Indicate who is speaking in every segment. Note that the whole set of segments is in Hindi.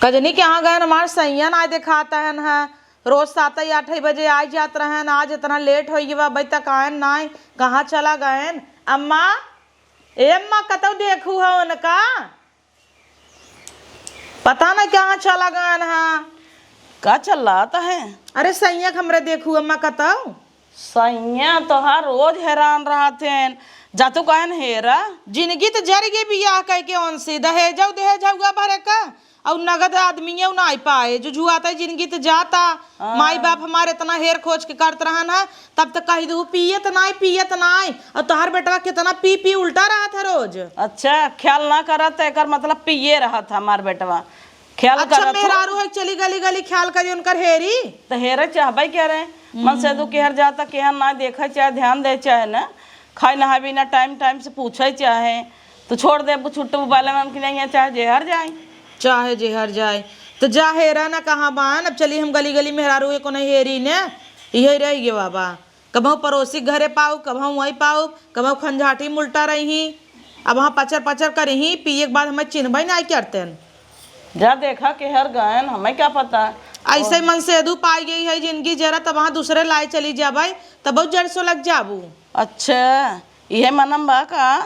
Speaker 1: कजनी के यहाँ गए हमारे सैया ना दिखाता है ना, रोज 7-8 बजे आ जात रहे न, आज इतना लेट हो गया अभी तक आए ना, कहाँ चला गए? अम्मा ए अम्मा कतौ देखू है उनका, पता ना कहाँ चला गए हैं।
Speaker 2: का चल रहा है?
Speaker 1: अरे सैया हमरे देखू अम्मा कतौ।
Speaker 2: सैया तो हर रोज हैरान रहते हैं, जातो कहन हेरा
Speaker 1: जिंदगी तो जर गई बियाह कह के उनसे दहेजौ दहेजौगा भरे का और नगद आदमी ना आ पाए जो जुआता है जिंदगी तो जाता। माई बाप हमारे इतना हेर खोज के करत रहन है, तब तक कही दू पियत नाई और तोहर बेटवा कितना पी पी उल्टा रहा था रोज।
Speaker 2: अच्छा ख्याल ना करत एकर मतलब पिए रहा था हमार बेटवा, ख्याल
Speaker 1: अच्छा
Speaker 2: करत
Speaker 1: मेहरारू है चली गली गली ख्याल करी उनकर हेरी
Speaker 2: तो हेरे चाहबे कह रहे मन से दू केहर जाता केहर ना देखे चाहे ध्यान दे चाहे ना खाए नहा भी ना टाइम टाइम से पूछे चाहे तो छोड़ दे छुट्टू बाले में कि नहीं चाहे जेहर जाए
Speaker 1: चाहे जेहर जाए तो जा हेरा ना कहाँ बान। अब चली हम गली गली मेहरारू को नहीं हेरी ने यही रह गए बाबा, कभू पड़ोसी घरे पाऊ कभू वहीं पाऊ कभू खंजाटी में उल्टा रही, अब वहाँ पचर पचर करही पिए के बाद हमें चिन्हबे नहीं करते।
Speaker 2: जा देखा केहर गए हमें क्या पता,
Speaker 1: ऐसे मन से अदू पाई गई है जिंदगी जरा तब वहाँ दूसरे लाए चली जाबे तब बहुत जड़ सो लग जाबू।
Speaker 2: अच्छा यह मनम बा का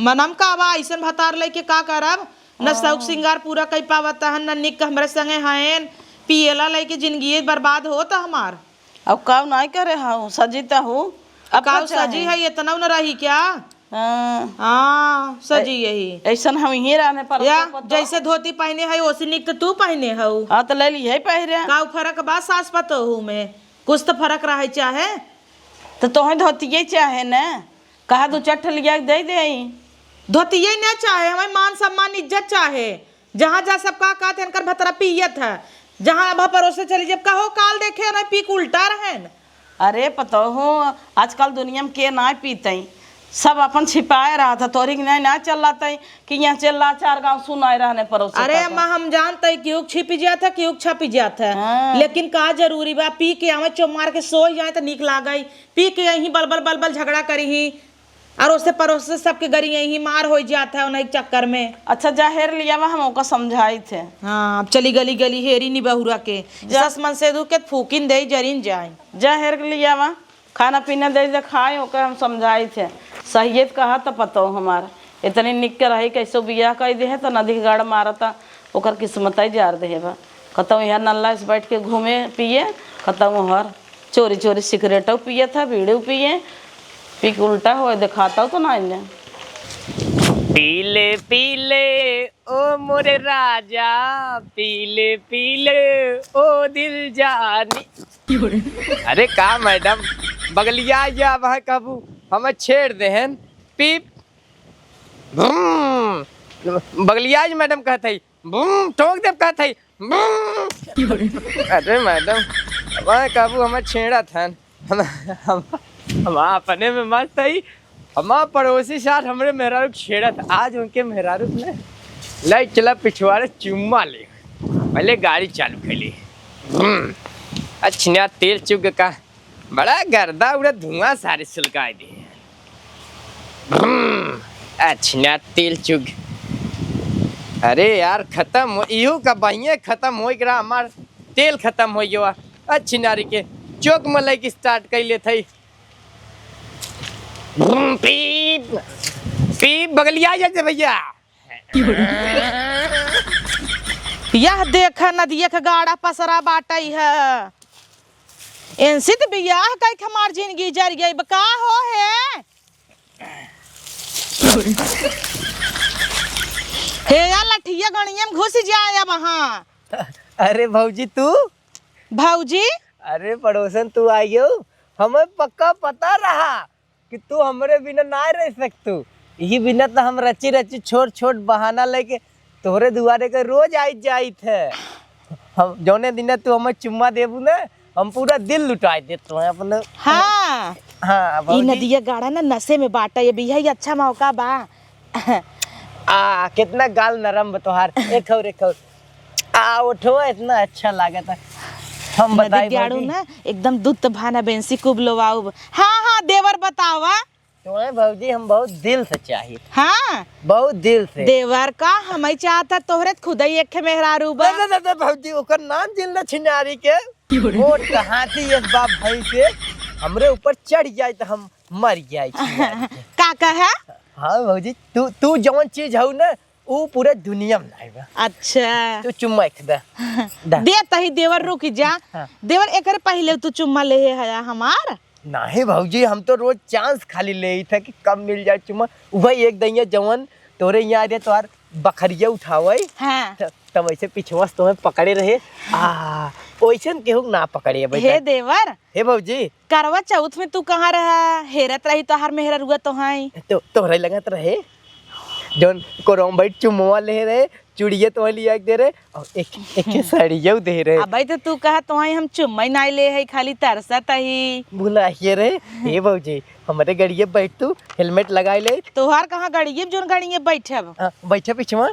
Speaker 1: मनम का बा ऐसा भतार लेके का करब न शौक सिंगार पूरा कई पावता है न निक हमरे संगे हैं पियला लेके जिंदगी बर्बाद होता हमार।
Speaker 2: अब काव नहीं करे हूँ सजीता हूँ
Speaker 1: अब काव सजी है इतना न रही क्या? हाँ सजी यही
Speaker 2: ऐसा हम ही रहने पर
Speaker 1: या जैसे धोती पहने है वैसे निक तो तू पहने हऊ।
Speaker 2: हाँ तो ले ली है पहरे
Speaker 1: काव फर्क बा सास पतो हूँ मैं कुछ तो फर्क रहे चाहे
Speaker 2: तो तोहे धोतिये चाहे न कहा दो चट लिया दे दे
Speaker 1: धोतिये न चाहे हमें मान सम्मान इज्जत चाहे जहाँ जा सबका का इनकर भतरा पियत है जहाँ अब परोसे चली जब कहो काल देखे ना पी उल्टा रहे।
Speaker 2: अरे पता हो आजकल दुनिया में के ना पीते सब अपन छिपाए रहा था तोरी नहीं ना चल रहा था कि यहाँ चल रहा 4 गांव सुनाए रहने पड़ोस।
Speaker 1: अरे अम्मा हम जानते क्यों छिपी जाता क्यों छपी जाता है लेकिन का जरूरी बा पी के आवे चो मार के सो जाए तो निक लागई पी के यही बलबल बलबल झगड़ा करी ही और उससे पड़ोस से सबके गरी यही मार हो जाता है उन्हीं चक्कर में।
Speaker 2: अच्छा जाहिर लिया हम ओका समझाई थे।
Speaker 1: हाँ चली गली गली हेरी नी बहुरा के सस मन से दू के फूकिन दे जरीन जाए
Speaker 2: जाहिर लिया वहाँ खाना पीना दे खाए ओके हम समझाई थे सहियत कहा तो पता हो हमारा इतनी निक के रही कैसो बियाह कर दे तो नदी गाड़ मारता ओकर किस्मत ही जार दे बा कहता यहाँ नल्ला से बैठ के घूमे पिए कहता हर चोरी चोरी सिगरेटो पिए था बीड़ू पिए पी के उल्टा हो दिखाता तो ना इन्हें
Speaker 3: पीले पीले ओ मोरे राजा पीले पीले ओ दिल जानी। अरे का मैडम बगलिया या वह कबू हमें छेड़ दे हैं पीप बगलिया मैडम कहते ठोक दे कहते। अरे मैडम वह कबू हमें छेड़ा था हम अपने में मस्त ही हमारा पड़ोसी साथ हमारे मेहरारू छेड़त आज उनके मेहरारू ने लाई चला पिछवाड़े चुम्मा ले पहले गाड़ी चालू करी अच्छा तेल चुग का बड़ा गर्दा उड़ा धुआं सारे सुलगाए दे अच्छा तेल चुग। अरे यार खत्म इहो का बहिए खत्म हो गया हमार तेल खत्म हो गया। अच्छी नारी के चौक में लेके स्टार्ट कर ले थे पीप पीप बगलिया जाते भैया।
Speaker 1: यह देख नदिया का गाड़ा पसरा बाटई है इनसे तो बियाह कई हमार जिंदगी जर गई बका हो है हे यार लठिया गणिया में घुस जाए वहाँ।
Speaker 3: अरे भौजी तू
Speaker 1: भौजी
Speaker 3: अरे पड़ोसन तू आई हो हमें पक्का पता रहा कि तू हमारे बिना ना रह सकतू यही बिना तो हम रची रची छोट छोट बहाना लेके तोहरे दुआरे के रोज आई जाई थे हम जौने दिन तू हमें चुम्मा देबू ना हम पूरा दिल लुटाए देते हैं अपने।
Speaker 1: हाँ
Speaker 3: हाँ
Speaker 1: ये नदिया गाड़ा ना नशे में बाटा ये भी है अच्छा मौका बा।
Speaker 3: कितना गाल नरम बतोहार एक और उठो इतना अच्छा लगा था हम बताई
Speaker 1: ना एकदम दूध भाना बेंसी कुब लोवाऊ। हाँ हाँ देवर बतावा
Speaker 3: तुम्हें भौजी हम बहुत दिल से चाहिए,
Speaker 1: हाँ
Speaker 3: बहुत दिल से।
Speaker 1: देवर का हमें चाहता तोहरे खुद ही एक मेहरारू बा।
Speaker 3: दादा भौजी ओकर नाम जिंदा छिनारी के वो कहाती इस बाप भाई से हमरे ऊपर चढ़ जाए तो हम मर जाए छिनारी के।
Speaker 1: का कहा?
Speaker 3: हाँ भौजी तू जौन चीज हौ ना वो पूरे दुनिया में नहीं बा।
Speaker 1: अच्छा
Speaker 3: तू चुम्मा एक दे
Speaker 1: दे तही देवर रुक जा।
Speaker 3: हाँ।
Speaker 1: देवर एकरे पहले तू चुम्मा ले है हमार।
Speaker 3: नहीं भौजी हम तो रोज चांस खाली ले ही था कि कब मिल जाए चुम्मा। वही एक दैया जवन तोरे यहाँ रे तोहार बखरिया उठावे
Speaker 1: हाँ।
Speaker 3: तब ऐसे पिछवा से तुम्हें पकड़े रहे वैसे केहू ना पकड़े
Speaker 1: हे देवर
Speaker 3: हे भौजी
Speaker 1: करवा चौथ में तू कहाँ रहा? हेरत रही तो हर मेहरुआ तो है
Speaker 3: तो तोहरे लगत रहे जौन कोरम बैठ चुम्मा ले रहे चूड़िया तो लिया दे रहे और एक साड़िया दे रहे।
Speaker 1: अब तो तू कहा तो हम चुम्मा ना ले है खाली तरसत ही
Speaker 3: बुलाइए रे। हे भौजी हमारे गड़िए बैठ तू हेलमेट लगाए ले।
Speaker 1: तोहार कहाँ गाड़िए जोन गाड़िए बैठब?
Speaker 3: बैठा पिछवा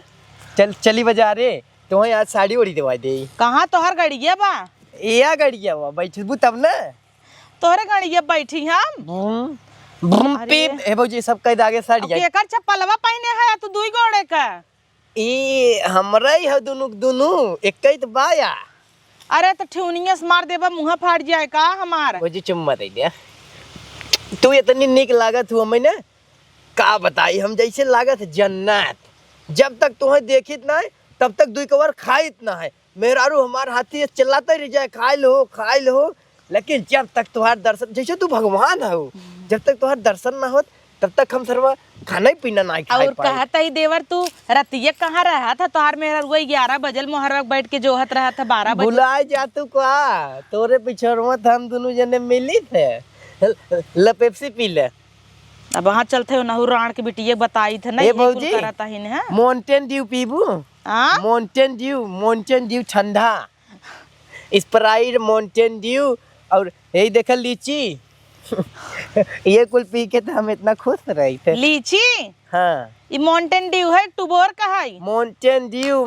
Speaker 3: चली बाजारे तुम्हें आज साड़ी ओड़ी दिवा दे।
Speaker 1: कहाँ तोहार गाड़िए बा?
Speaker 3: या गड़िया बा बैठबू तब ना
Speaker 1: तोहरे गाड़िए बैठी हम।
Speaker 3: हे भौजी सब कह आगे साड़ी
Speaker 1: केकर चप्पलवा पहने है तू दुई गोड़े का?
Speaker 3: ए हमरा ही है दोनों एक ही तो बाया।
Speaker 1: अरे तो ठेवनिया से मार देबा मुंह फाड़ जाए का हमार।
Speaker 3: भौजी चुम्मा दे दे। तू इतनी निक लागत हुआ मैंने का बताई हम जैसे लागत जन्नत। जब तक तुम्हें देखित ना है तब तक दुई कवर खाइत ना है। मेहरारू हमार हाथी चिल्लाते रह जाए खाई लो लेकिन जब तक तुम्हार दर्शन जैसे तू भगवान हो जब तक तुम्हार दर्शन ना हो तब तक हम सर्व खाना ही पीना नहीं खाए
Speaker 1: और कहता ही देवर तू रतिया कहाँ रहा था? तोहार मेहरुआ 11 बजल मोहरवा बैठ के जोहत रहा था 12 बजे।
Speaker 3: बुलाए जा तू का तोरे पिछड़वा हम दोनों जने मिली थे लपेप्सी पी ले।
Speaker 1: अब वहाँ चलते हो नहू राण के बिटिया बताई थे ना
Speaker 3: ए
Speaker 1: यही कुल
Speaker 3: भौजी,
Speaker 1: करता ही ना।
Speaker 3: माउंटेन ड्यू पीबू?
Speaker 1: हाँ?
Speaker 3: माउंटेन ड्यू ठंडा स्प्राइट माउंटेन ड्यू और यही देखा लीची ये कुल पी के तो हम इतना खुश रहे थे।
Speaker 1: लीची?
Speaker 3: हाँ
Speaker 1: ये माउंटेन ड्यू है टूबोर का है?
Speaker 3: Mountain Dew.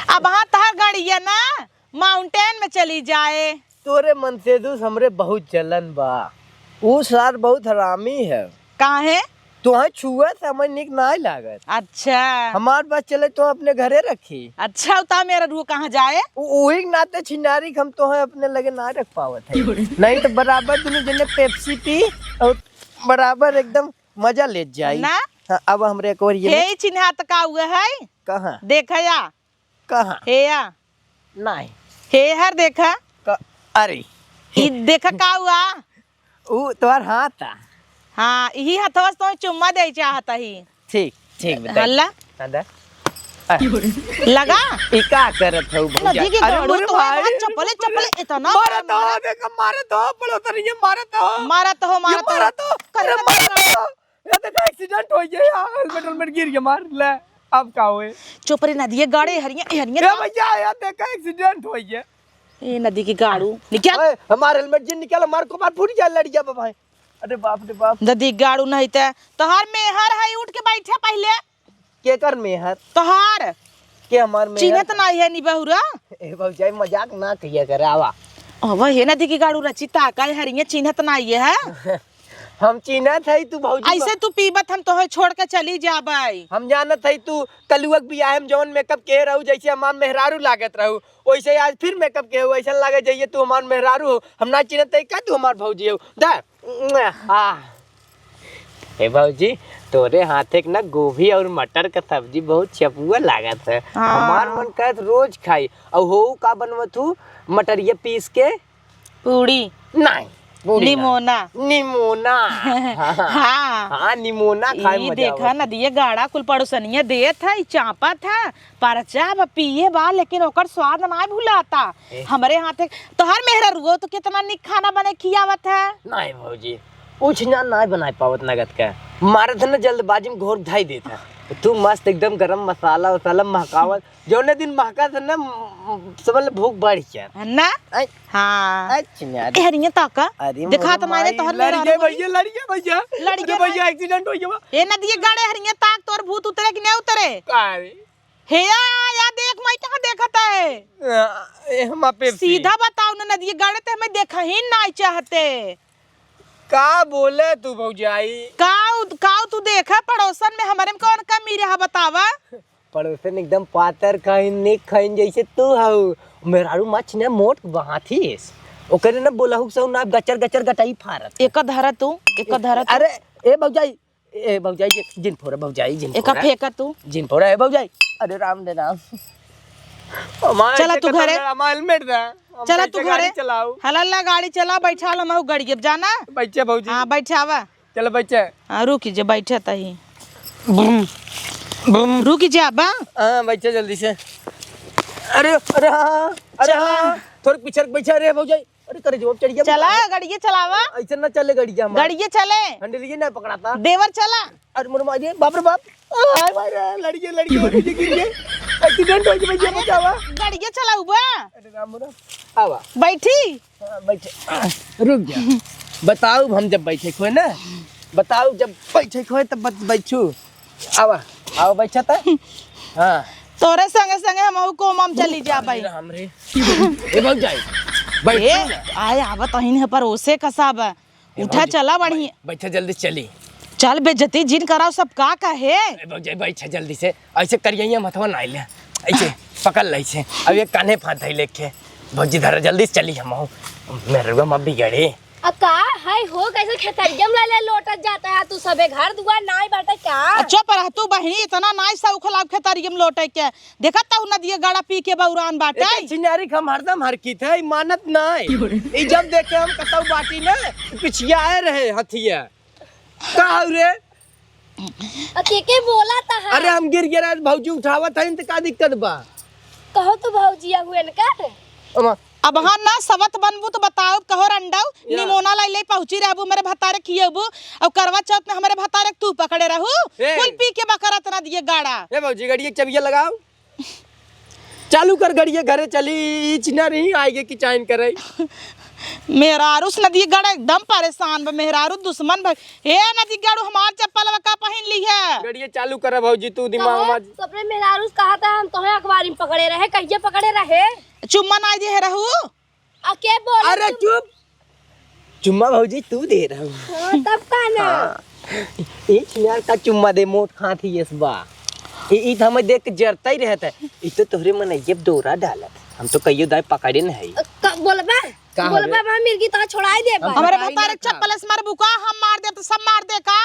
Speaker 1: अब वहाँ तहार गाड़िया ना माउंटेन में चली जाए।
Speaker 3: तोरे मन से दूस हमरे बहुत जलन बा। वो सार बहुत हरामी है।
Speaker 1: काहे?
Speaker 3: तुहे छुआ समझ निक ना लागत।
Speaker 1: अच्छा
Speaker 3: हमार बात चले तो अपने घरे रखी।
Speaker 1: अच्छा उता मेरा रूह कहाँ जाए?
Speaker 3: वही नाते छिनारी हम तो अपने लगे ना रख पावत है। नहीं तो बराबर दोनों जने पेप्सी पी और बराबर एकदम मजा ले जाई
Speaker 1: ना।
Speaker 3: हाँ, अब हमरे एक और ये
Speaker 1: हे चिन्हात का हुआ है
Speaker 3: कहाँ
Speaker 1: देखा या
Speaker 3: कहाँ
Speaker 1: हे या
Speaker 3: नहीं
Speaker 1: हे हर देखा
Speaker 3: अरे
Speaker 1: ई देखा का हुआ?
Speaker 3: वो तुम्हार हाथ था।
Speaker 1: हाँ यही हथवा तो चुम्मा दे चाहता ही।
Speaker 3: ठीक ठीक बताइए।
Speaker 1: हल्ला
Speaker 3: दादा
Speaker 1: लगा
Speaker 3: ई का करत हो
Speaker 1: नदी के गाड़ू तो है चप्पले चप्पले इतना
Speaker 3: मारा तो देखो मारा तो पड़ो तो नहीं मारा तो
Speaker 1: मारा तो हो
Speaker 3: ये मारा तो अरे मारा तो ये देखो एक्सीडेंट हो गया हेलमेट गिर गया मार ले अब का हुए
Speaker 1: चुप रे नदी गाड़े हरिया
Speaker 3: ये
Speaker 1: हरिया
Speaker 3: भैया यार देखो एक्सीडेंट हो गया
Speaker 1: ए नदी की गाड़ू निकल
Speaker 3: ओए हमार हेलमेट जिन निकल मार को मार फूट जा लड़िया भाई अरे बाप रे बाप
Speaker 1: नदी गाड़ू नहीं ते तोहार मेहर है उठ के बैठे पहले
Speaker 3: के कर मेहर
Speaker 1: तोहार
Speaker 3: के हमार मेहर
Speaker 1: चिन्हत नहीं है नी बहुरा
Speaker 3: ए भौजाई मजाक ना किया करे आवा
Speaker 1: अब हे नदी की गाड़ू रची ताका हरिया चिन्हत नहीं है
Speaker 3: हम चिन्हत है तू भौजी
Speaker 1: ऐसे तू पीबत हम तोहे छोड़ के चली जाबई
Speaker 3: हम जानत है तू कलुअक बियाह में जौन मेकअप के रहू जैसे हमार मेहरारू लागत रहू वैसे आज फिर मेकअप के हो ऐसा लागे जाइए तू हमार मेहरारू हो हम ना चिन्हत है का तू हमार भौजी हो दा हे भौजी तोरे हाथे के ना गोभी और मटर का सब्जी बहुत चपुआ लागत है हमार मन कहत रोज खाई और हो का बनवत हूँ मटरिया पीस के
Speaker 1: पूड़ी
Speaker 3: नहीं
Speaker 1: निमोना
Speaker 3: निमोना
Speaker 1: हाँ
Speaker 3: हाँ निमोना खाए
Speaker 1: ई
Speaker 3: मजा
Speaker 1: देखा नदिया गाड़ा कुल पड़ोसनिया देत है चापा था परचा बा पिए बा लेकिन ओकर स्वाद ना भुलाता हमरे हाथे तोहार मेहरा रुओ तो कितना निक खाना बने खियावत है
Speaker 3: नहीं भौजी उछना नहीं बना पावत नगद का मारे थे ना जल्दबाजी में घोर धाई देता तू मस्त एकदम गरम मसाला वसाला महकावत जौने दिन महका था ना समझ भूख बढ़ गया
Speaker 1: ना हाँ
Speaker 3: अच्छा
Speaker 1: हरिया ताका दिखा तो मारे तोहर मेहरा
Speaker 3: लड़के भैया एक्सीडेंट हो गया
Speaker 1: ए नदिया गाड़े हरिया ताक तोर भूत उतरे कि नहीं उतरे हे या देख मैं कहाँ देखता है
Speaker 3: हम पे
Speaker 1: सीधा बताओ ना नदिया गाड़े ते हमें देखा ही नहीं चाहते
Speaker 3: का बोले तू भौजाई?
Speaker 1: काऊ तू देखा पड़ोसन में हमारे में कौन कमी रहा बतावा?
Speaker 3: पड़ोसन एकदम पातर खाइन निक खाइन जैसे तू हऊ। मेहरारू मछ ने मोट बहाथीस ओकरे न बोलहु सौ ना गचर गचर गटाई फारत।
Speaker 1: एक धरा तू
Speaker 3: अरे ए भौजाई जिन फोरा भौजाई जिन
Speaker 1: एक फेंका तू
Speaker 3: जिन फोरा ए भौजाई। अरे राम दे राम।
Speaker 1: चला तू घरे।
Speaker 3: हेलमेट दे।
Speaker 1: चला तू घरे
Speaker 3: चलाओ।
Speaker 1: हल्ला गाड़ी चला बैठा लो मैं गाड़ी अब जाना।
Speaker 3: बच्चे भौजी।
Speaker 1: हाँ बैठावा।
Speaker 3: चलो बच्चे।
Speaker 1: हाँ रुकी जे बैठे तही
Speaker 3: बूम बूम।
Speaker 1: रुकी जा बा।
Speaker 3: हाँ बच्चे जल्दी से। अरे अरे हाँ अरे हाँ थोड़ी पीछे बैठा रे भौजाई। अरे करे जवाब चढ़िए।
Speaker 1: चला गाड़ी चलावा।
Speaker 3: ऐसे ना चले गाड़ी जा।
Speaker 1: गाड़ी चले
Speaker 3: हैंडल ये ना पकड़ाता।
Speaker 1: देवर चला।
Speaker 3: अरे मोर माजे बाप रे बाप। हाय भाई लड़के गिर गए। एक्सीडेंट हो गया भैया बचावा।
Speaker 1: गाड़ी चलाऊ बा।
Speaker 3: अरे राम राम। आवा
Speaker 1: बैठी।
Speaker 3: बैठे रुक जा। बताओ हम जब बैठे खोए ना बताओ जब बैठे खोए तब बैठू। आवा आओ बैठा था। हाँ
Speaker 1: तोरे संगे संगे हम को मम चली जा भाई।
Speaker 3: हमरे ए बहुत जाए
Speaker 1: ए आए आवा तहिन पर ओसे कसाब उठा चला बढ़िया।
Speaker 3: बैठा जल्दी चली।
Speaker 1: चल बेइज्जती जिन कराओ सब का कहे।
Speaker 3: ए बहुत जाए बैठा जल्दी से ऐसे करिए मथवा ना ले ऐसे पकड़ ले से अब ये कान्हे फांद है लेके भौजी धरा जल्दी से चली हम मेरे को मत बिगड़े।
Speaker 4: का हाय हो कैसे खेतरियम ले लोटत जाता है तू सबे घर दुआर नाई बाटे क्या?
Speaker 1: अच्छा पर तू बहिनी इतना नाई सा उखलाव खेतरियम लोटे के देखत ता नदिया गाड़ा पी के बौरान बाटे।
Speaker 3: चिनारी हम हरदम हरकित है मानत नहीं। ई जब देखे हम कतौ बाटी ना पिछिया आए रहे हथिया का रे
Speaker 4: के बोला ता है?
Speaker 3: अरे हम गिर गया भौजी उठावत है त का दिक्कत बा?
Speaker 4: कहो तू भौजिया हुए न कर
Speaker 1: अब हाँ ना सवत बनबू तो बताओ कहो रंडाऊ निमोना लाई ले पहुंची रहबू मेरे भतारे खियबू और करवा चौथ में हमारे भतारे तू पकड़े रहू कुल पी के बकरत ना दिए गाड़ा।
Speaker 3: ए भौजी गाड़ी चबिया लगाओ चालू कर गाड़ी घरे चली चिना नहीं आएगे कि चाइन करे।
Speaker 1: मेहरारू नदी गाड़ा एकदम परेशान बा मेहरारू दुश्मन भाई ए नदी गाड़ू हमार चप्पल का पहन ली है।
Speaker 3: गाड़ी चालू कर भौजी तू दिमाग में
Speaker 4: सपने मेहरारू कहा था हम तोहे अखबारी में पकड़े रहे कहिए पकड़े रहे
Speaker 1: चुम्मा ना दे रहू।
Speaker 4: के बोल
Speaker 3: अरे चुप चुम्मा भौजी तू दे रहा हूँ
Speaker 4: तब का ना
Speaker 3: ये चिनार का चुम्मा दे मोट खाती है बा ई तो हमें देख के जरता ही रहता है। ई तो तोहरे मन ये डोरा डालत हम तो कहियो दाई पकड़े न है।
Speaker 4: बोलबा मां मिर्गी तो छोड़ाई दे
Speaker 1: हमारे भतारे चप्पल से मार बुका हम मार दे तो सब मार दे का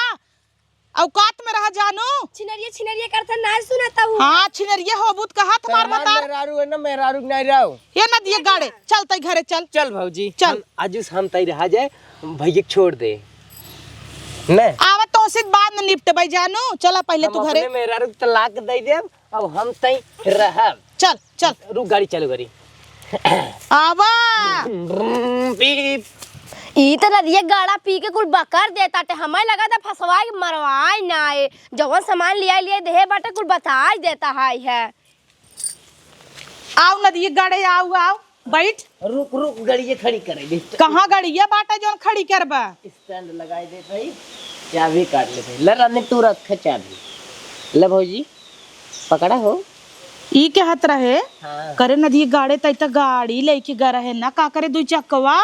Speaker 1: औकात में रह जानू।
Speaker 4: छिनरिया करता ना सुनाता हूं।
Speaker 1: हां छिनरिया होबूत कहा तुम्हार भतार
Speaker 3: मेहरारू है ना मेहरारू नहीं रहो
Speaker 1: ये ना दिए गाड़े चलते घरे चल।
Speaker 3: चल भौजी
Speaker 1: चल
Speaker 3: आज हम तई रह जाए भैया छोड़ दे नहीं
Speaker 1: आवत तो सिर्फ बाद में निपटबई जानू। चला पहले तू घरे
Speaker 3: मेहरारू तलाक दे दे अब हम तई रहब।
Speaker 1: चल चल
Speaker 3: रुक गाड़ी चलो गाड़ी
Speaker 1: आवा
Speaker 3: पीप
Speaker 4: ई त नदिया गाड़ा पी के कुल बकर देता ते हमें लगा था फसवाई मरवाई ना है जवन सामान लिया देहे बाटे कुल बताई देता है।
Speaker 1: आओ नदी गाड़े आओ बैठ
Speaker 3: रुक रुक गाड़ी खड़ी करे दे
Speaker 1: कहाँ गाड़िया बाटा जोन खड़ी करबा
Speaker 3: स्टैंड लगाई दे भाई चाबी काट ले भाई लरा ने तू रख चाबी ले भौजी पकड़ा हो
Speaker 1: ई के हाथ रहे।
Speaker 3: हाँ।
Speaker 1: करे नदी गाड़े तई त गाड़ी लेके गा रहे ना का करे दू चक्कवा।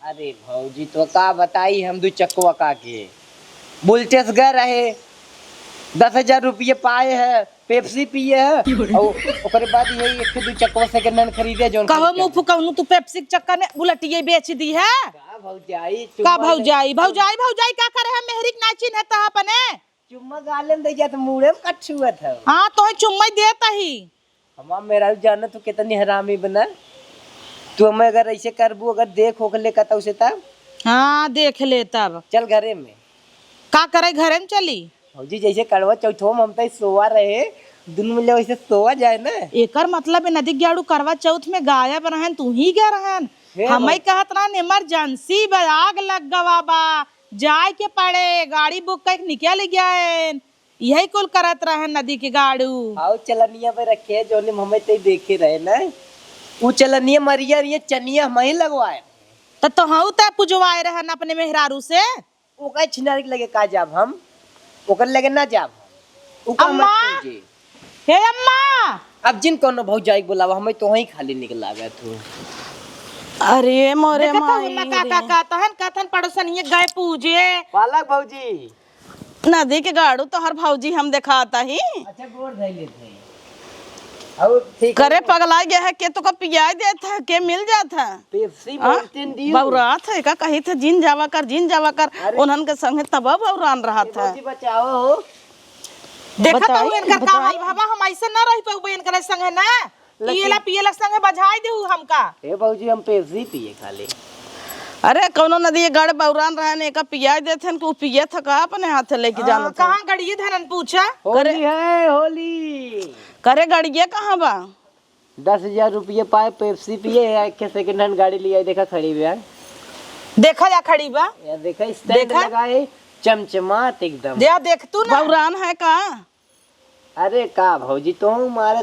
Speaker 3: अरे भौजी तो का बताई हम दू चक्कवा का के बुलटेस गए रहे 10,000 रुपये पाए है पेप्सी पिए है और ओकरे बाद यही एक दू चक्कवा सेकंड हैंड खरीदे जोन
Speaker 1: कहो मुंह फुकाउनु तू पेप्सी के चक्कर में बुलेटिए बेच दी है
Speaker 3: का भौजाई
Speaker 1: का भौजाई का करे है मेहरिक नाचिन है ता अपने
Speaker 3: चुम्मा गालन दे जा त मुड़े में कछुत है।
Speaker 1: हां तो चुम्मा देता ही
Speaker 3: हमार मेरा जाना तू कितनी हरामी बना तू हमें अगर ऐसे करबू अगर देख होके ले कहता उसे तब।
Speaker 1: हाँ देख ले तब
Speaker 3: चल घरे में
Speaker 1: का करे घरे में चली
Speaker 3: भौजी जैसे करवा चौथो में हम तो सोवा रहे दिन में वैसे सोवा जाए ना
Speaker 1: एकर मतलब नदी गाड़ू करवा चौथ में गायब रहन तू ही गए रहन हमें कहत रहन इमरजेंसी आग लग गवा बा जाए के पड़े गाड़ी बुक कर निकल गए यही कुल करत रहन नदी के गाड़ू।
Speaker 3: आओ चलनिया पे रखे जो ने हमें ते देखे रहे ना वो चलनिया मरिया ये चनिया हम ही लगवाए
Speaker 1: तो हाउ त पुजवाए रहन अपने मेहरारू से
Speaker 3: वो का छिनारी लगे का जाब हम ओकर लगे ना जाब
Speaker 1: अम्मा हे अम्मा
Speaker 3: अब जिन कोनो भौजाई बोलावा हमें तो ही खाली निकलावे तू
Speaker 2: अरे मोरे
Speaker 1: देखत
Speaker 2: माई
Speaker 1: हूँ का का का तहन कथन पड़ोसन ये गए पूजे।
Speaker 3: पालक भौजी।
Speaker 2: नदी के गाड़ू तो हर भौजी हम दिखाता ही
Speaker 3: अच्छा गोड़ धइ लेते और ठीक
Speaker 2: करे पगला गया है के तो का पिया देता है के मिल जाता है
Speaker 3: पेप्सी माउंटेन ड्यू।
Speaker 2: बौरात है का कही थे जिन जावा कर उन्हन के संगे तब बौरान रहा था।
Speaker 3: भौजी बचाओ हो।
Speaker 1: देखत
Speaker 2: बताई,
Speaker 1: हूँ इनकर का हाल बाबा हम ऐसे ना रह पाऊ इनकर संगे ना पियला संगे बजाई देहू हमका।
Speaker 3: हे भौजी हम पेप्सी पिए खाली।
Speaker 2: अरे कौनो नदी गड़ बौरान रहने का पिया देते हैं कि पिए था का अपने हाथ लेके जाना था।
Speaker 1: कहाँ गड़िए धनन पूछा।
Speaker 3: होली है होली।
Speaker 2: करे गड़िए कहाँ बा
Speaker 3: 10,000 रुपये पाए पेप्सी पिए है के सेकंड हैंड गाड़ी लिया देखा खड़ी हुई है।
Speaker 1: देखा जा खड़ी बा
Speaker 3: यार देखा स्टैंड
Speaker 1: देखा?
Speaker 3: लगाए चमचमात एकदम।
Speaker 1: जा देख तू ना
Speaker 2: बौरान है का
Speaker 3: अरे का भौजी तो मारे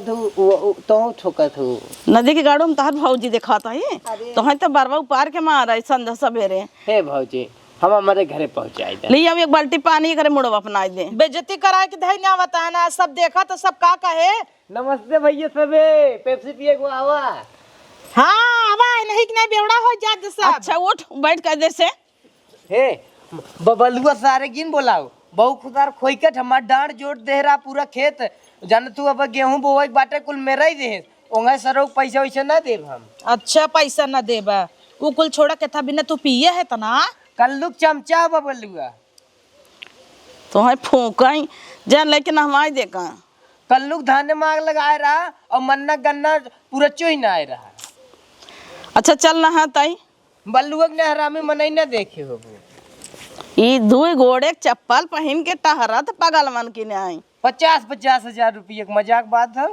Speaker 3: तो ठोकत हूँ।
Speaker 2: नदी के गाड़ू में तहर भौजी दिखाता है तो है तो बरवा उपार के मारा संध्या सवेरे।
Speaker 3: हे भौजी हम हमारे घरे पहुँचाई दे।
Speaker 2: ली अब एक बाल्टी पानी करे मुड़वा अपना दे।
Speaker 1: बेइज्जती कराए के धई ना बता ना सब देखा तो सब का कहे।
Speaker 3: नमस्ते भैया सबे पेप्सी पिए को आवा।
Speaker 1: हाँ आवा नहीं कि नहीं बेवड़ा हो जात सब।
Speaker 2: अच्छा उठ बैठ कर दे से
Speaker 3: हे बबलुआ सारे गिन बोलाओ बहु खुदार खोइकट हमार डांड जोड़ दे रहा पूरा खेत जान तू अब गेहूं बोवे बाटे कुल मेरा ही दे ओंगे सरो पैसा वैसा ना देब हम।
Speaker 1: अच्छा पैसा न देबा उ कुल छोड़ा के था बिना तू पिए है तना।
Speaker 3: कल्लुक चमचा बबलुआ
Speaker 2: तो है फूकाई जान लेकिन हमारे देखा
Speaker 3: कल्लुक धाने मांग लगाए रहा और मन्ना गन्ना पूरा चोही ना आए रहा।
Speaker 2: अच्छा चल ना तई
Speaker 3: बल्लुआ ने हरामी मनई ना देखे हो।
Speaker 2: ई दुई घोड़े के चप्पल पहन के टहरत पगल मन की ने आई
Speaker 3: 50,000 रुपये मजाक बात है।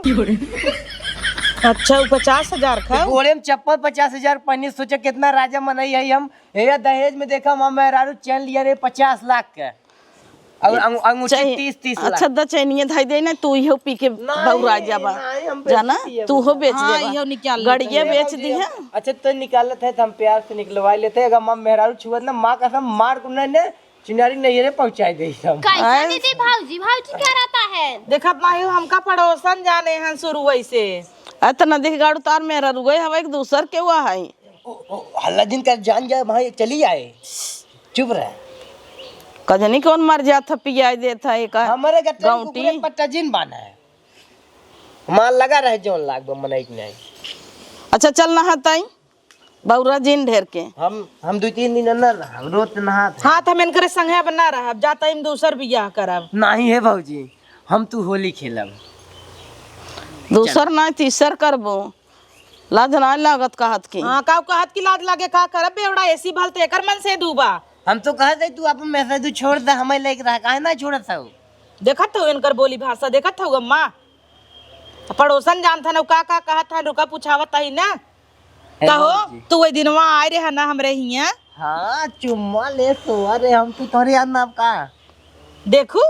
Speaker 1: अच्छा 50,000 का
Speaker 3: घोड़े में चप्पल 50,000 पहनी सोचा कितना राजा मनई है हम। हे दहेज में देखा हम मेहरारू चैन लिया रे 50 लाख का और अंगूठी 30 लाख।
Speaker 2: अच्छा द चैनिए धाई दे ना तू ही पी के बौरा जाबा जाना तू हो बेच देबा गड़िए बेच दी है।
Speaker 3: अच्छा तो निकालत है तो हम प्यार से निकलवा लेते अगर हम मेहरारू छुअत ना माँ कसम मार को ने चिनारी नैहरे पहुंचाई दे हम।
Speaker 4: कैसे दीदी भाऊजी भाऊजी क्या रहता है।
Speaker 1: देखत नहीं हमका पड़ोसन जाने हैं शुरू वैसे।
Speaker 2: अत नदी के गाड़ू तार मेरा रुगई हवा एक दूसर के हुआ है
Speaker 3: हल्ला दिन का जान जाए वहां चली आए चुप रहे।
Speaker 2: कजनी कौन मर जाता पिया देता है का
Speaker 3: हमारे गट्टे पट्टा जिन बाना है माल लगा रहे जोन लाग बम मनई नहीं।
Speaker 2: अच्छा चल नहा तई बौरा जिन ढेर के
Speaker 3: हम 2-3 दिन ना रहा रोज नहा
Speaker 1: हाँ तो हम इनकर संगे बना रहा जाता हम दूसर बियाह करब।
Speaker 3: नहीं है भौजी हम तू होली खेलब
Speaker 2: दूसर ना तीसर करबो लाज ना लागत कहत की।
Speaker 1: हाँ का कहत की लाज लागे का करब बेवड़ा ऐसी भल ते एकर मन से डूबा।
Speaker 3: हम तो कहते तू अपन मैसेज तू छोड़ दे हमें लेके रहा काहे ना छोड़त हो।
Speaker 1: देखत हो इनकर बोली भाषा देखत हो अम्मा पड़ोसन जानता ना का कहत था रुका पूछावत ही ना कहो तू वही दिनवा आए रे ना हमरे हिया।
Speaker 3: हाँ चुम्मा ले तो अरे हम तू तोरे याद ना का
Speaker 1: देखू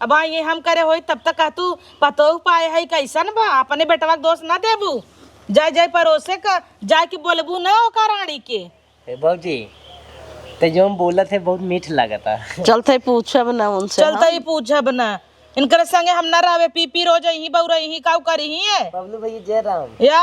Speaker 1: अब ये हम करे होई तब तक तू पतो पाए है कैसन बा अपने बेटवा के दोष ना देबू जाय जाय परोसे का जाय के बोलबू ना ओका रानी के।
Speaker 3: ए भौजी ते जो हम बोलत है बहुत मीठ लगता।
Speaker 2: चलते पूछब ना उनसे
Speaker 1: चलता ही पूछब ना इनकर संगे हम ना रहे पी रोज यही बौरा यही काऊ करी ही है
Speaker 3: बबलू भैया जय राम।
Speaker 1: या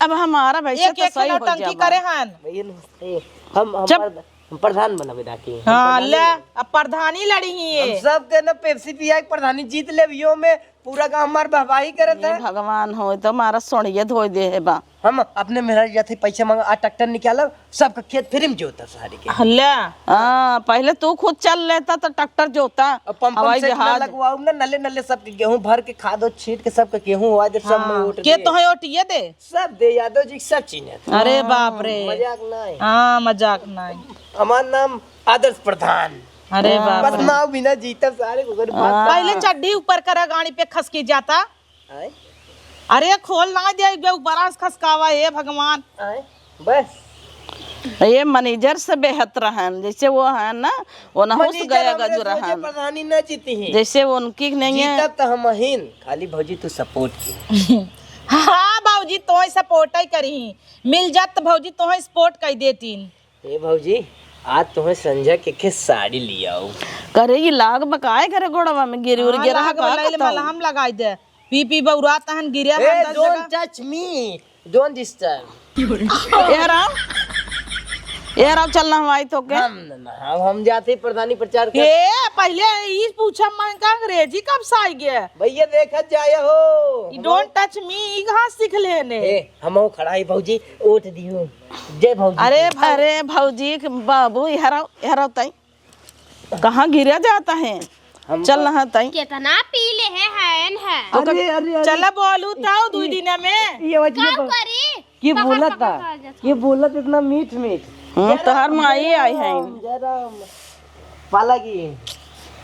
Speaker 2: अब हमारा वैसे
Speaker 1: एक
Speaker 2: तो
Speaker 1: एक
Speaker 2: सही हो
Speaker 1: टंकी करे हन।
Speaker 3: भैया नमस्ते हम प्रधान बना बेटा की
Speaker 1: हाँ ले अब प्रधानी लड़ी ही है
Speaker 3: सब के ना पेप्सी पिया के प्रधानी जीत ले यो में पूरा गांव हमार वाहवाही करत है।
Speaker 2: भगवान हो तो हमारा सोनिए धोई दे है बा
Speaker 3: हम अपने मेहरा जाते पैसे मांगा आ ट्रैक्टर निकालब सबका खेत फ्री में जोता सारी के।
Speaker 1: ले
Speaker 2: हाँ पहले तू खुद चल लेता तो ट्रैक्टर जोता
Speaker 3: पंप
Speaker 2: हवाई
Speaker 3: से
Speaker 2: जहाज
Speaker 3: लगवाऊ ना नले नले सब गेहूं भर के खादो छीट के सबका गेहूं हुआ दे सब में उठ
Speaker 1: के तो है ओटिए दे
Speaker 3: सब दे यादव जी सब चीने
Speaker 1: अरे बाप रे
Speaker 3: मजाक नहीं।
Speaker 1: हाँ मजाक नहीं
Speaker 3: हमार नाम आदर्श प्रधान।
Speaker 1: अरे बाप
Speaker 3: बस नाव बिना जीता सारे को
Speaker 1: पहले चड्डी ऊपर करा गाड़ी पे खसकी जाता। अरे खोल ना दे ऊपर खसकावा है भगवान।
Speaker 3: बस
Speaker 2: ये मैनेजर से बेहतर रहन जैसे वो है ना वो ना होश गया गजू रहन
Speaker 3: प्रधानी न जीती है
Speaker 2: जैसे वो उनकी नहीं है
Speaker 3: जीतब तो हम हिन खाली भौजी तू सपोर्ट की।
Speaker 1: हाँ भाजी तो सपोर्ट ही करी मिल जात भौजी तो सपोर्ट कर देती।
Speaker 3: ए भौजी आज तुम्हें संजय के साड़ी लियाओ
Speaker 2: करे ये लाग बकाए करे गोड़वा में गिरी उर गिरा
Speaker 1: हम लगाई दे पी बौरा तहन गिरे
Speaker 3: don't touch me don't disturb.
Speaker 2: ये राव चलना हमारी तो के
Speaker 3: हम जाते प्रधानी प्रचार कर।
Speaker 1: ए पहले ई पूछा मैं का अंग्रेजी कब से आई गया।
Speaker 3: भैया देखत जाए हो।
Speaker 1: डोंट टच मी ई कहां सीख लेने।
Speaker 3: हम खड़ा है भौजी, ओट दियो। जय भौजी।
Speaker 2: अरे भौजी बाबू यहराव ताई कहाँ गिरा जाता है। चल रहा ताई
Speaker 4: कितना पी ले है
Speaker 3: अरे
Speaker 1: चला बोलू ताऊ 2 दिन में
Speaker 3: ये
Speaker 4: करी
Speaker 3: ये बोला था, ये बोला था इतना मीठ मीठ।
Speaker 2: तोहर माई आई है।
Speaker 3: जरा पालागी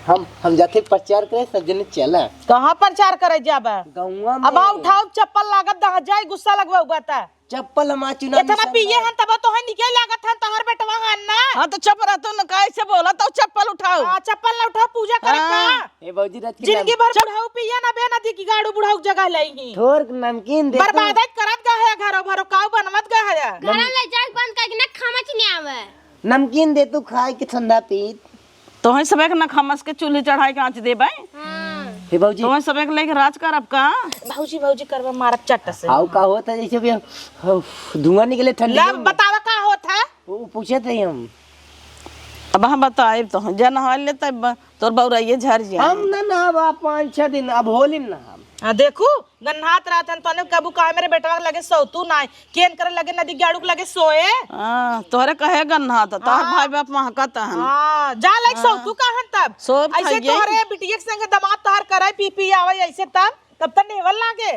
Speaker 3: हम जाते प्रचार करे, सब जने चला।
Speaker 1: कहां प्रचार करे जाबा
Speaker 3: गौवा में।
Speaker 1: अब उठाओ चप्पल लागत दह जाए गुस्सा लगवा बता।
Speaker 3: चप्पल हम चुना
Speaker 1: इतना पिए हन तब तो है निकल लागत हन तोहर बेटवा हन ना।
Speaker 2: हाँ तो चुप रह तो न कैसे बोला तो चप्पल उठाओ।
Speaker 1: चप्पल ना उठाओ पूजा करे का।
Speaker 3: ए भौजी रच के
Speaker 1: जिंदगी भर बुढ़ाऊ पिए ना बे नदी की गाड़ू बुढ़ाऊ जगह लईही।
Speaker 3: थोर नमकीन दे।
Speaker 1: बर्बादत करत गा है घरो भरो काऊ बनवत गा है।
Speaker 4: घर ले जाए बंद करके ना खामच नहीं आवे।
Speaker 3: नमकीन दे तू खाए के ठंडा पीत।
Speaker 2: तो है सबे न खमस के चूल्ही चढ़ाई के आँच दे भाई।
Speaker 3: हे भौजी
Speaker 2: तो है सबे लेके राज कर अब का।
Speaker 1: भौजी करवा मारत चट से।
Speaker 3: हाउ का होता जैसे भी धुआं निकले ठंडी।
Speaker 1: लब बतावा का होत है।
Speaker 3: वो पूछे थे हम।
Speaker 2: अब हम बताए तो जन हाल ले तब तोर बौराइए झर जा।
Speaker 3: हम ना नहावा 5-6 दिन, अब होली में नहाब।
Speaker 1: देखू गन्हात रातन तने कबू का मेरे बेटवा लगे सोतू ना केन करे लगे नदी गाड़ू लगे सोए।
Speaker 2: तोहरे कहे गन्हा तो तोहर भाई बाप महकता है।
Speaker 1: हां जा लाइक सोतू काहन तब
Speaker 2: सोब
Speaker 1: ऐसे
Speaker 2: खाइए।
Speaker 1: तोहरे बिटिया के संग दमाद तोहर करे पी आवे ऐसे तब त नेवल लागे।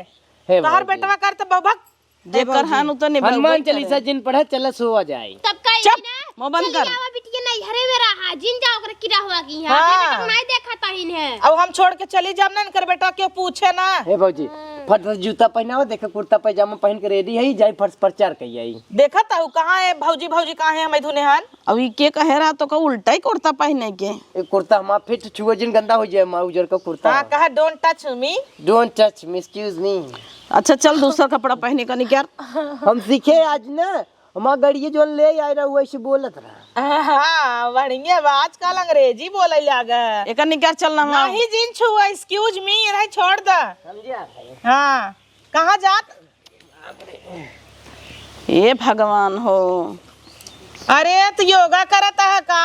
Speaker 3: हे
Speaker 1: तोहर
Speaker 3: भौजी।
Speaker 1: बेटवा कर त बबक
Speaker 2: जेकर हान उ तो निभा।
Speaker 3: हनुमान चालीसा जिन पढ़े चला सोवा जाए।
Speaker 4: तब का
Speaker 2: चुप मुंह बंद कर।
Speaker 4: आवा बिटिया नहीं हरे में रहा जिन जाओ कर किरा हुआ की हां
Speaker 1: हाँ।
Speaker 4: बेटा नहीं देखा ताहिन है।
Speaker 1: अब हम छोड़ के चली जाम ना कर बेटा क्यों पूछे ना।
Speaker 3: हे भौजी फट जूता पहनाओ, देखे कुर्ता पैजामा पहन के रेडी है, जाई फट प्रचार कहिए।
Speaker 1: देखा ताऊ कहां है भौजी कहां है मैं धुने हन।
Speaker 2: अब ई के कहे रहा तो का उल्टा ही कुर्ता पहने के।
Speaker 3: एक कुर्ता हमारा फिट छुओ जिन गंदा हो जाए, माँ उजर का कुर्ता।
Speaker 1: हां कहा don't touch me.
Speaker 3: Don't touch me, excuse me.
Speaker 2: अच्छा चल दूसरा कपड़ा पहने का निकाल।
Speaker 3: हम सीखे आज ना, हमारा गड़िए जो ले आए रहा वैसे बोलत रहा।
Speaker 1: हां बढ़िया आजकल अंग्रेजी बोले लागा।
Speaker 2: एक निकाल चलना हम।
Speaker 1: नहीं जिन छू एक्सक्यूज मी नहीं छोड़ द।
Speaker 3: समझिया?
Speaker 1: हाँ कहाँ जात।
Speaker 2: ये भगवान हो।
Speaker 1: अरे तो योगा करता है का।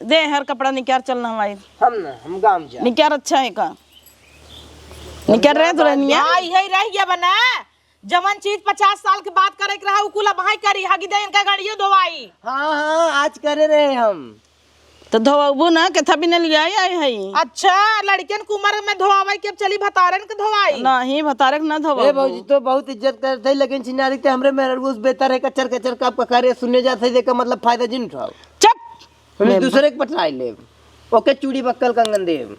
Speaker 2: दे हर कपड़ा निकाल चलना हमारी।
Speaker 3: हम गांव जा।
Speaker 2: निकाल अच्छा है का। निकाल रहे दुल्हनिया।
Speaker 1: हाँ यही रह गया बना जवन चीज 50 साल के बाद करे के रहा उकुला भाई करी हगी दे इनका गाड़ियों धोवाई।
Speaker 3: हाँ आज करे रहे हम।
Speaker 2: तो धोबू ना के थबी ने लिया आई है।
Speaker 1: अच्छा लड़कियन की उम्र में धोवाई के चली भतारन के धोवाई।
Speaker 2: नहीं भतारे ना
Speaker 3: ए
Speaker 2: धोबू।
Speaker 3: भौजी तो बहुत इज्जत करते लेकिन चिनारी ते हमरे में रोज बेहतर है कचर कचर का पकारे सुनने जाते देखा मतलब फायदा जिन उठाओ।
Speaker 2: चुप
Speaker 3: हम दूसरे के पटराई ले ओके चूड़ी बक्कल कंगन देव।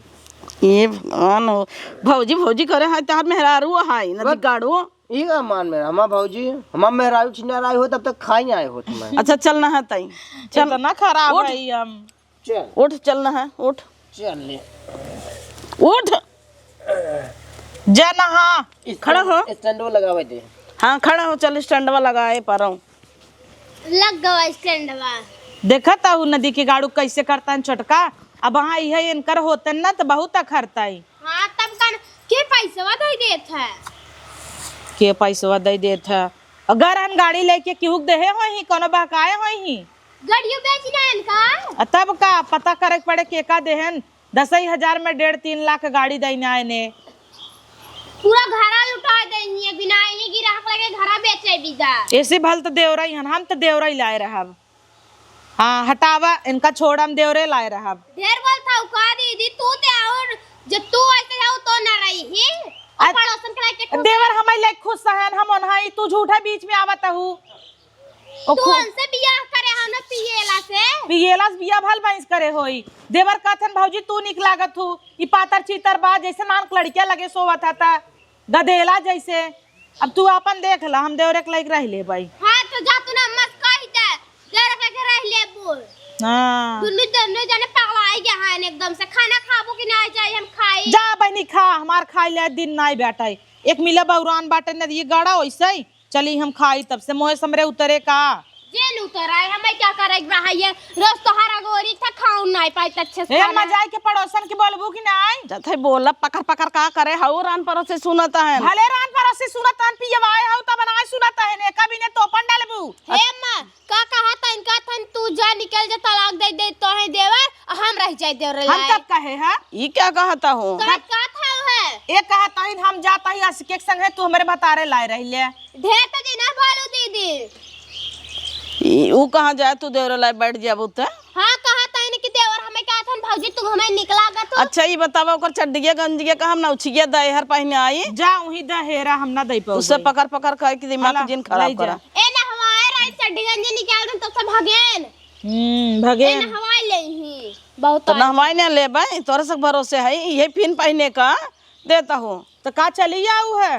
Speaker 2: ये भगवान हो। भौजी करे है तार मेहरारू है नदी गाड़ू।
Speaker 3: ई का मान में हमारा भौजी हमारा मेहरारू चिनार आए हो तब तक खाई आए हो तुम्हें।
Speaker 2: अच्छा चलना है ताई।
Speaker 1: चल ना खराब है हम।
Speaker 3: चल
Speaker 2: उठ चलना है उठ
Speaker 3: चल ले
Speaker 2: उठ।
Speaker 1: जना हाँ
Speaker 2: खड़ा हो।
Speaker 3: स्टैंडो लगावे दे।
Speaker 2: हाँ खड़ा हो चल स्टैंड वाला लगाए पर
Speaker 4: लग गवा स्टैंडवा।
Speaker 1: देखा था वो नदी के गाड़ू कैसे करता है छोटका। अब हाँ यह इनकर होते ना तो बहुत खरता है।
Speaker 4: हां तब का के पैसा दे देत है।
Speaker 1: के पैसा दे देत है। अगर हम गाड़ी लेके क्यों दे हो ही कोनो बहकाए हो ही
Speaker 4: गाड़ियों बेचना है इनका।
Speaker 1: तब का पता करे पड़े के का देहन 10,000 में 1.5-3 लाख गाड़ी देने आए ने।
Speaker 4: पूरा घरा लुटा देनी बिना इन्हीं की राख लगे घरा बेचे बिदा।
Speaker 1: ऐसे भल तो देवराई हन हम तो देवराई लाए रहब। हाँ हटावा इनका छोड़ हम देवरे लाए रहब।
Speaker 4: ढेर बोल था उका दीदी तू ते और जब तू ऐसे जाओ तो ना रही ही और पड़ोसन के लाके
Speaker 1: देवर हमें ले खुश सहन हम ओनहाई तू झूठा बीच में आवत हूँ।
Speaker 4: तू हमसे बियाह करे हम ना पिएला से
Speaker 1: पिएलास बिया भल बैंस करे होई। देवर कहथन भौजी तू निक लागत हूँ ई पातर चीतर बा जैसे नानक लड़किया लगे सोवत था गधेला जैसे। अब तू अपन देख ला हम देवरे के लायक रह ले भाई।
Speaker 4: हां तो जा तू ना मत कहि दे देर के रह ले बोल।
Speaker 1: हां
Speaker 4: दुन्नु जाने पागल आई गया है एकदम से। खाना खाबो कि नहीं चाहिए हम खाई।
Speaker 1: जा बहनी खा हमार खाई ले दिन नहीं बैठा एक मिला बौरान बाटे न ये गाड़ा वैसे ही चली हम खाई तब से मोहे समरे उतरे का
Speaker 4: जेल उतर आए हमें क्या करे रहा है रोज तो हरा गोरी था खाऊ नहीं पाई अच्छे से।
Speaker 1: ए मजाई के पड़ोसन के बोलबू कि नहीं।
Speaker 2: जथे बोला पकड़ पकड़ का करे हाउ रान पर से सुनता है।
Speaker 1: भले रान पर से सुनत अन पियवाए हौ त बनाए सुनाता है ने कभी ने तोपन डालबू
Speaker 4: हे मां का कहा था इनका थन तू जा निकल जा तलाक दे दे तो है देवर हम रह जाए देवर
Speaker 1: हम कब कहे है
Speaker 2: ये क्या कहता हूँ
Speaker 4: का था है
Speaker 1: एक कहता है हम जाता ही आशिक के संग है तू हमारे भतारे लाए रही ले
Speaker 4: ढेर तो देना भालू दीदी
Speaker 2: वो कहाँ जाए तू देवर लाई बैठ जाबू तो
Speaker 4: हां कहा था इनके देवर हमें कहा था भौजी तू हमें निकला गा तो
Speaker 2: अच्छा ये बतावा ओकर चड्डिया गंजिया का हम नौछिया दे हर पहने आई
Speaker 1: जा वही दहेरा हम ना दे पाऊ
Speaker 2: उससे पकड़ पकड़ कर के दिमाग जिन खराब करा
Speaker 4: ए ना हवाए रात चड्डी गंजी निकाल दे तो सब भगेन
Speaker 1: भगे
Speaker 4: ए ना हवाए ले ही बहुत
Speaker 2: तो नहवाई ने ले भाई तोरे से भरोसे है ये फिन पहने का देता हूँ
Speaker 1: तो का चली आऊ है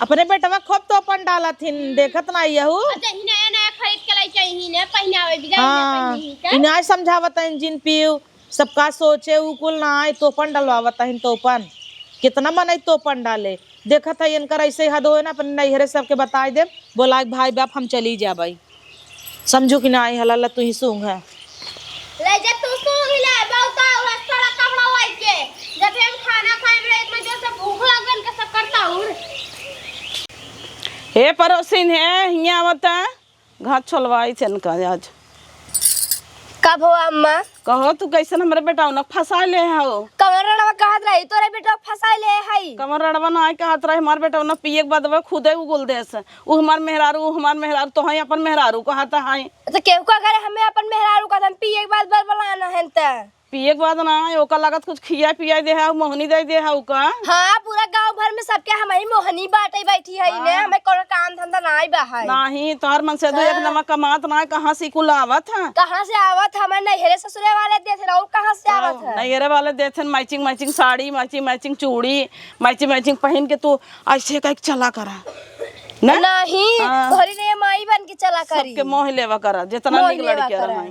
Speaker 1: अपने बेटवा खूब तोपन डाला थिन देखत ना यहू
Speaker 4: अच्छा ही नया नया खरीद के लाई चाहिए ने पहनावे बिगाड़
Speaker 1: हाँ
Speaker 4: ने पहनी
Speaker 1: इनाय समझावत है जिन पीऊ सबका सोचे उ कुल ना आए तोपन डलवावत है तोपन कितना मन तोपन डाले देखत है इनकर ऐसे हद हो ना अपने नैहरे सबके बताए दे बोला भाई बाप हम चली जा भाई समझू कि ना आई हला तू ही सूंघ है
Speaker 4: ले जा तू सूंघ ले बहुत और थोड़ा कपड़ा लाई के जब हम खाना खाए में एक में जो से भूख लगन के सब करता हूं
Speaker 2: हे पड़ोसिन है हिया आवता घाट छोलवाई छन का आज
Speaker 4: कब हो अम्मा
Speaker 2: कहो तू कैसन हमरे बेटा उनक फंसा ले हो
Speaker 4: कमर रड़वा कहत रही तोरे बेटा फंसा ले हई
Speaker 2: कमर रड़वा ना के हाथ रहे हमार बेटा उनक पिए के बाद खुदे उगल दे से उ हमार मेहरारू तो है अपन मेहरारू को हाथ है
Speaker 4: तो केहू का करे हमें अपन मेहरारू का हम पिए के बाद बलबलाना है त
Speaker 2: पिए के बाद ना ओका लागत कुछ खिया पिया दे है मोहनी दे दे है का
Speaker 4: हां पूरा गांव भर में सबके हमारी मोहनी बाटे बैठी है ने हमें कोनो काम धंधा नहीं बा है
Speaker 2: नहीं तोहर मन से दो एक नमक कमात ना कहां से कुल आवत है
Speaker 4: कहां से आवत हमें नैहरे ससुरे वाले देत रहो कहां से आवत है
Speaker 2: नैहरे वाले देथन matching matching sari matching matching चूड़ी मैचिंग मैचिंग पहन के तू ऐसे कह चला करा
Speaker 4: नहीं घरी ने माई बन के चला करी
Speaker 2: सबके मोह लेवा करा जितना निक लड़की रहा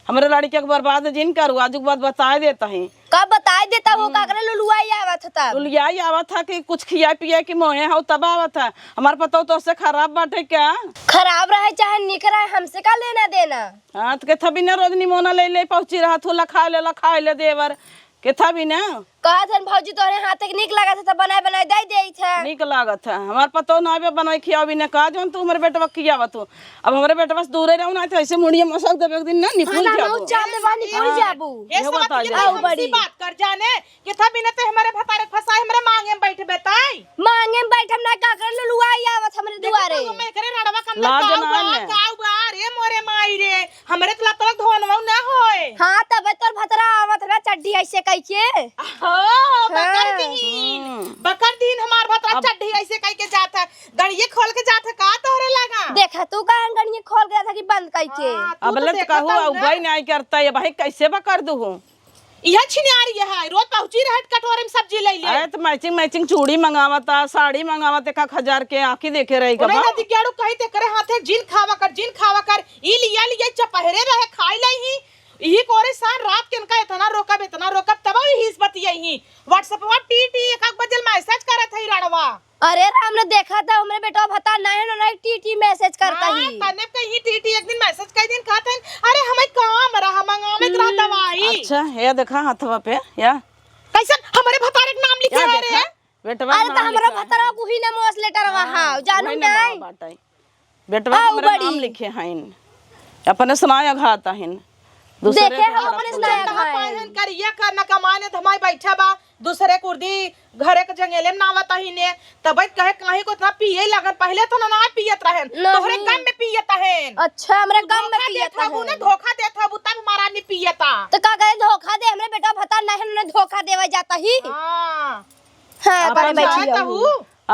Speaker 2: हमरे लड़की के बर्बाद जिन करू आज के बाद बता देता है
Speaker 4: कब बताए देता वो काकरे लुलुआई आवत था
Speaker 2: यही आवत था कि कुछ खिया पिया कि मोहे हो तब आवत था हमारे पता तो उससे खराब बाटे क्या
Speaker 4: खराब रहे चाहे निक रहे हमसे का लेना देना
Speaker 2: हाँ तो के थबी ना रोज निमोना ले पहुंची रहा थू लखा ले देवर के थबी ना
Speaker 4: कहा था भौजी तोरे हाथ तक निक लगा था बनाए बनाए दे दे था
Speaker 2: निक लागत है हमारे पता ना बे बनाई खिया भी ना कहा जो तू हमारे बेटवा खियावा तू अब हमारे बेटवा से दूर रहू ना तो ऐसे मुड़िया मसक देबे एक दिन ना निपुल जाबू
Speaker 4: चाप दे बानी पूरी जाबू
Speaker 1: ये सब
Speaker 2: बता
Speaker 1: बात हमसी बात कर जाने कि था बिना ते हमारे भतारे फसाए हमरे मांगे में बैठे बेताई
Speaker 4: मांगे में बैठ हम ना काकरे लुलुआई आवत हमरे दुआरे
Speaker 1: मैं करे रड़वा कम
Speaker 2: लाज ना ले।
Speaker 1: गाव बार रे मोरे माई रे हमरे तो लतवा धोनवा ना होए
Speaker 4: हां तब तोर भतरा आवत ना चड्डी ऐसे कह के
Speaker 1: बकर दिन हमार भतरा चड्डी ऐसे कह के जात है गड़िए खोल के जात है का तोरे लगा
Speaker 4: देखा तू का गड़िए खोल गया था कि बंद कह के
Speaker 2: अब ले कहू भाई नहीं करता है भाई कैसे बा कर दू
Speaker 1: यह छिनारी है रोज पहुंची रहट कटोरे में सब्जी ले ले
Speaker 2: अरे तो मैचिंग मैचिंग चूड़ी मंगावता साड़ी मंगावता 1000 के आंखी देखे रही
Speaker 1: ओने नदी केड़ू कहि ते करे हाथे जिन खावा कर ई लिया चपहरे रहे खाई लई यही कोरे सान रात के इनका इतना रोकब तब ही बतियही व्हाट्सएप पर टी 1 बजे मैसेज करत है राणवा
Speaker 4: अरे हमने देखा था हमरे बेटा भता नहीं टी मैसेज करता ही
Speaker 1: तने कहीं टी एक दिन मैसेज कई दिन कहत है अरे हमें काम रहा मंगावे रहा दवाई
Speaker 2: अच्छा ये देखा हाथवा पे या
Speaker 1: कैसन हमारे भतारे के नाम लिखे है रे
Speaker 2: बेटवा
Speaker 4: अरे तो हमरा भतरा को ही ना मोस लेटर वहां जानू नहीं
Speaker 2: बेटवा हमरा नाम लिखे हैं अपने सुनाया घाता हैं
Speaker 4: देखे हम अपने सुनाया
Speaker 1: पाहन करिया करना कमाने धमाई बैठा बा दूसरे कुर्दी घरे के जंगले में नावत ही ने तब कहे कहीं को इतना पिए लगन पहले तो ना पियत रहन तोहरे गम में पियत रहन
Speaker 4: अच्छा हमरे गम में पियत
Speaker 1: है ना धोखा देत है तब हमारा नहीं पियता
Speaker 4: तो का करे धोखा दे हमरे बेटा भता नहीं ने धोखा देवा जाता ही
Speaker 1: हां
Speaker 4: हां पर बैठी रहू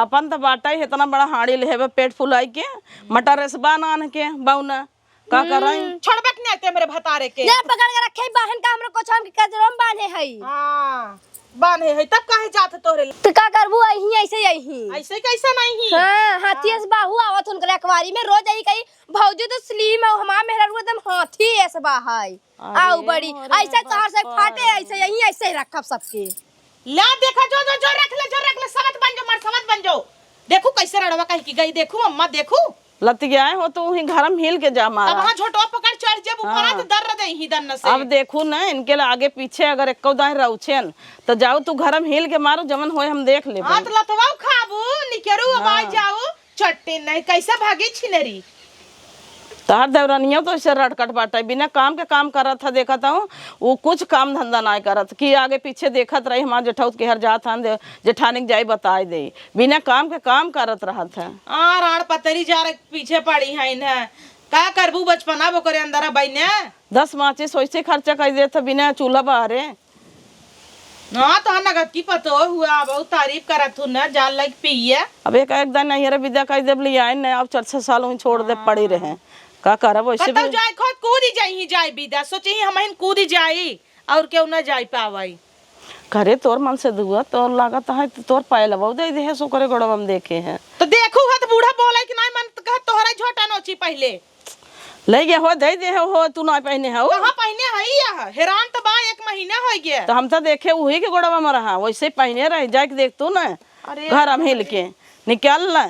Speaker 2: अपन तो बाटा ही इतना बड़ा हाड़ी लेबे पेट फुलाई के मटर रसबा नान के बौना का कर रही
Speaker 1: छोड़बक नहीं आते मेरे भतारे के
Speaker 4: ले पकड़ के रखे बहन का हमरे कोछम के कजरम बांधे हई
Speaker 1: हां बांधे है तब काहे जात तोरे
Speaker 4: तो का करबू अही
Speaker 1: ऐसे कैसा नहीं
Speaker 4: हां हाथी से बाहु आवत उनकर अखबारी में रोज आई कही भौजी तो स्लीम है हमार मेहरा एकदम हाथी ऐसे बाहई आउ बड़ी ऐसे तोहर से फाटे ऐसे रखब सबके
Speaker 1: ला देखा जो रख ले समझ बन जाओ देखो कैसे रड़वा कह की गई देखो अम्मा देखो
Speaker 2: लतिया हो तो वही घर में हिल के जा मारा
Speaker 1: अब वहां छोटो पकड़ चढ़ जे ऊपर तो दर्र दे ही दन्न से
Speaker 2: अब देखू ना इनके आगे पीछे अगर एको दाई रहछन तो जाओ तू घर में हिल के मारो जमन होए हम देख लेबे
Speaker 1: हां तो लतवा खाबू निकेरू अब आ जाओ चट्टी नहीं कैसे भागी छिनरी।
Speaker 2: तहर देवरानिया तो ऐसे रटकट बाटा बिना काम के काम करत था, देखता हूँ वो कुछ काम धंधा ना करत कि आगे पीछे देखत रही हमारे जेठौत के हर जात हन जेठानिक जाई बताए दे, बिना काम के काम करत रहत है।
Speaker 1: राण पतरी जा पीछे पड़ी है इन्हें का करबू बचपना वो करे अंदर बहने
Speaker 2: 10 माचिस वैसे खर्चा कर देता बिना चूल्हा बाहरे।
Speaker 1: हाँ तो नगद की पतो हुआ बहुत तारीफ करत हूँ ना जाल लग पिए।
Speaker 2: अब एक दिन नहीं विदा कर दे लिया न अब 4-6 साल वहीं छोड़ दे पड़ी रहे का करब वैसे
Speaker 1: कतौ जाए खुद कूद ही जाई जाए विदा सोची हम कूद ही जाई और क्यों ना जाई पावाई।
Speaker 2: करे तोर मन से दुआ तोर लागत है तो तोर पाए लबो दे दे सो करे गोड़ब हम देखे हैं
Speaker 1: तो देखू है तो बूढ़ा बोला कि नहीं मन कह तोहरा झोटा नोची पहले
Speaker 2: ले गया हो दे दे हो तू ना पहने हो
Speaker 1: कहां पहने है या हैरान तो बा 1 महीना हो गया
Speaker 2: तो हम तो देखे वही के गोड़वा में रहा वैसे पहने रह जाके देख तू ना घर हम हिल के निकाल ला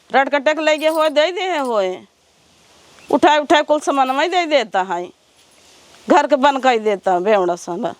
Speaker 2: रटकटक ले गए हो दे दे हो उठाए उठाए कुल सामान में दे देता है घर के बन कर देता बेवड़ा साला।